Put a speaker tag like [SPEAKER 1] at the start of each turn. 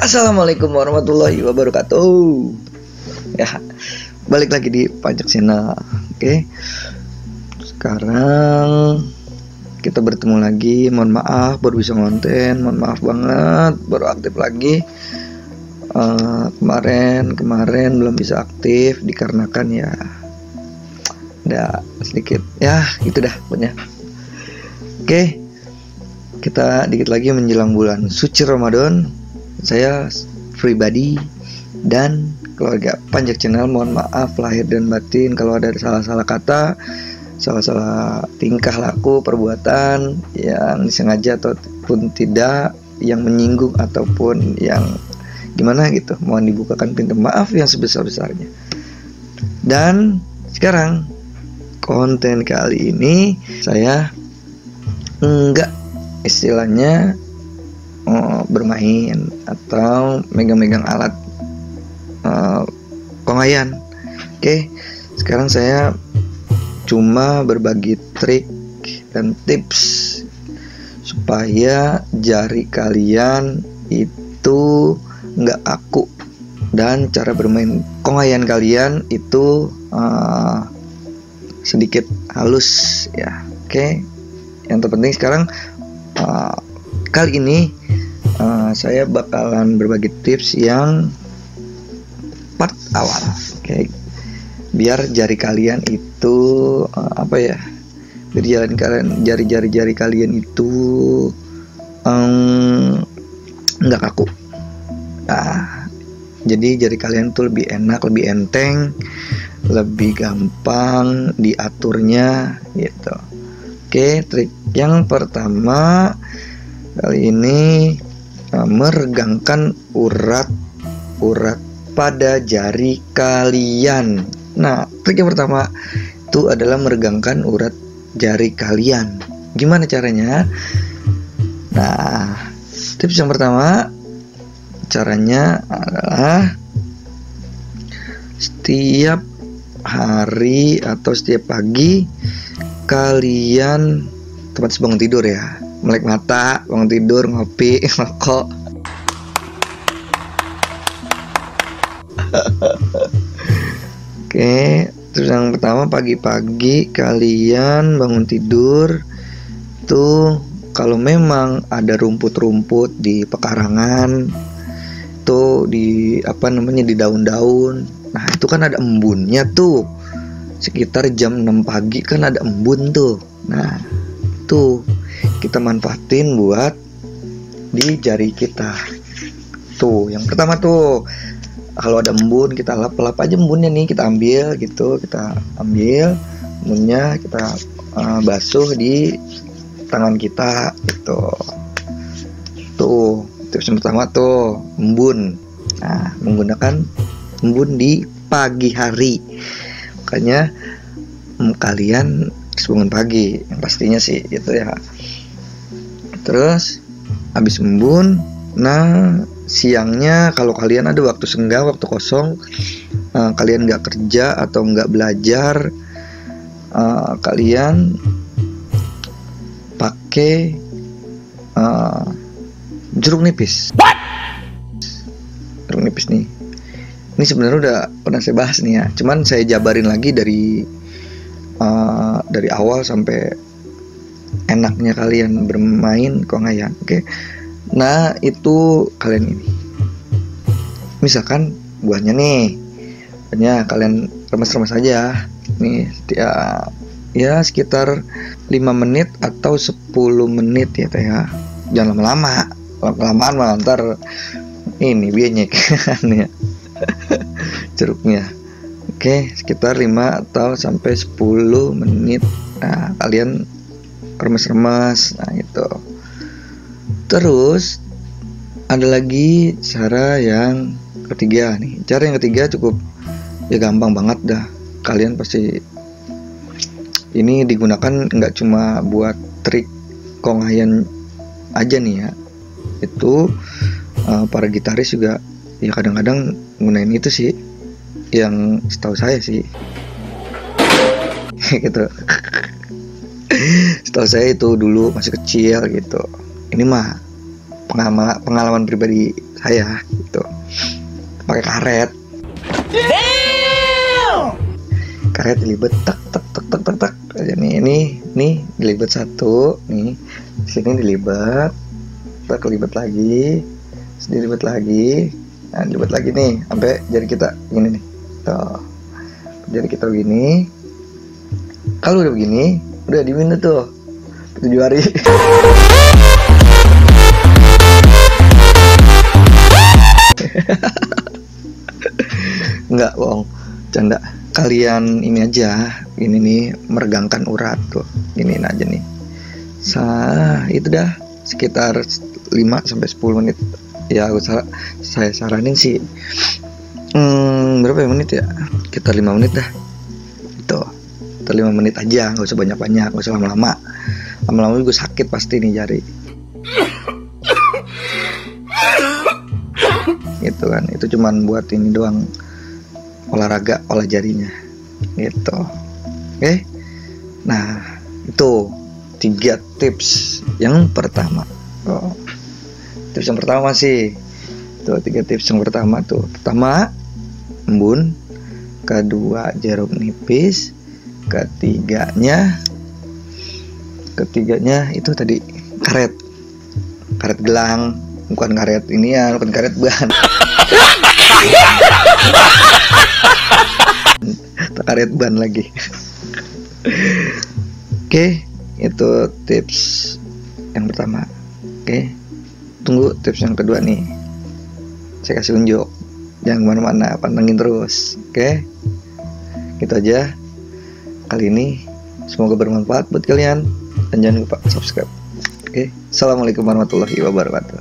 [SPEAKER 1] Assalamualaikum warahmatullahi wabarakatuh. Ya, balik lagi di Pajak Channel. Oke. Sekarang kita bertemu lagi. Mohon maaf baru bisa ngonten. Mohon maaf banget baru aktif lagi. Kemarin belum bisa aktif dikarenakan ya ada sedikit ya gitu dah pokoknya. Oke. Kita dikit lagi menjelang bulan suci Ramadan. Saya pribadi dan keluarga Pajak Channel mohon maaf lahir dan batin kalau ada salah-salah kata, salah-salah tingkah laku, perbuatan yang disengaja ataupun tidak, yang menyinggung ataupun yang gimana gitu. Mohon dibukakan pintu maaf yang sebesar-besarnya. Dan sekarang konten kali ini saya enggak istilahnya bermain atau megang-megang alat konghayan. Oke, sekarang saya cuma berbagi trik dan tips supaya jari kalian itu nggak kaku dan cara bermain konghayan kalian itu sedikit halus ya. Oke, yang terpenting sekarang kali ini saya bakalan berbagi tips yang part awal. Oke, biar jari kalian itu biar jari kalian itu nggak kaku. Jadi jari kalian tuh lebih enak, lebih enteng, lebih gampang diaturnya gitu. Oke, trik yang pertama kali ini meregangkan urat pada jari kalian. Nah, trik yang pertama itu adalah meregangkan urat jari kalian. Gimana caranya? Nah, tips yang pertama caranya adalah setiap hari atau setiap pagi kalian tempat bangun tidur ya, melek mata, bangun tidur, ngopi, ngerokok. Oke, terus yang pertama pagi-pagi kalian bangun tidur tuh, kalau memang ada rumput-rumput di pekarangan tuh, di di daun-daun, nah itu kan ada embunnya tuh. Sekitar jam 6 pagi kan ada embun tuh. Nah, tuh kita manfaatin buat di jari kita. Tuh, yang pertama tuh, kalau ada embun kita lap-lap aja embunnya nih, kita ambil gitu, kita ambil embunnya, kita basuh di tangan kita gitu. Tuh, tips yang pertama tuh, embun. Nah, menggunakan embun di pagi hari. Makanya kalian bangun pagi yang pastinya sih gitu ya. Terus habis embun, nah siangnya kalau kalian ada waktu senggang, waktu kosong, kalian nggak kerja atau nggak belajar, kalian pakai jeruk nipis. Jeruk nipis nih. Ini sebenarnya udah pernah saya bahas nih ya. Cuman saya jabarin lagi dari awal sampai enaknya kalian bermain konghayan. Oke. Nah, itu kalian ini. Misalkan buahnya nih. Buahnya kalian remes-remes aja. Nih, ya sekitar 5 menit atau 10 menit ya teh ya. Jangan lama-lama. Lama-lamaan malah ntar ini bienyek ya. Jeruknya. Oke, sekitar 5 atau sampai 10 menit. Nah, kalian remes-remes. Nah, itu. Terus ada lagi cara yang ketiga nih. Cara yang ketiga cukup ya gampang banget dah. Kalian pasti ini digunakan nggak cuma buat trik konghayan aja nih ya. Itu para gitaris juga ya kadang-kadang gunain itu sih, yang setahu saya sih gitu. Setahu saya itu dulu masih kecil gitu. Ini mah pengalaman pribadi saya gitu. Pakai karet. Karet dilibet tak tak tak tak tak tak. Ini dilibet satu, nih sini dilibet, tak kelibet lagi, sini dilibet lagi, nah dilibet lagi nih sampai jari kita gini nih, tuh jari kita begini. Kalau udah begini, udah diminta tuh 7 hari. Enggak bohong, canda. Kalian ini aja, ini nih meregangkan urat tuh, iniin aja nih. Itu dah sekitar 5-10 menit. Ya saya saranin sih berapa ya menit ya? Sekitar 5 menit dah. Itu. Sekitar 5 menit aja, nggak usah banyak-banyak, nggak usah lama-lama. Lama-lama juga sakit pasti nih jari. Gitu kan. Itu cuman buat ini doang. Olahraga olah jarinya gitu. Oke. Nah, itu 3 tips yang pertama. Tips yang pertama sih tuh 3 tips yang pertama tuh. Pertama, embun. Kedua, jarum nipis. Ketiganya itu tadi karet gelang, bukan karet ini ya, bukan karet ban. Karet ban lagi. Oke, itu tips yang pertama. Oke, tunggu tips yang kedua nih. Saya kasih unjuk. Jangan kemana-mana, pantengin terus. Oke, gitu aja kali ini. Semoga bermanfaat buat kalian dan jangan lupa subscribe. Oke, assalamualaikum warahmatullahi wabarakatuh.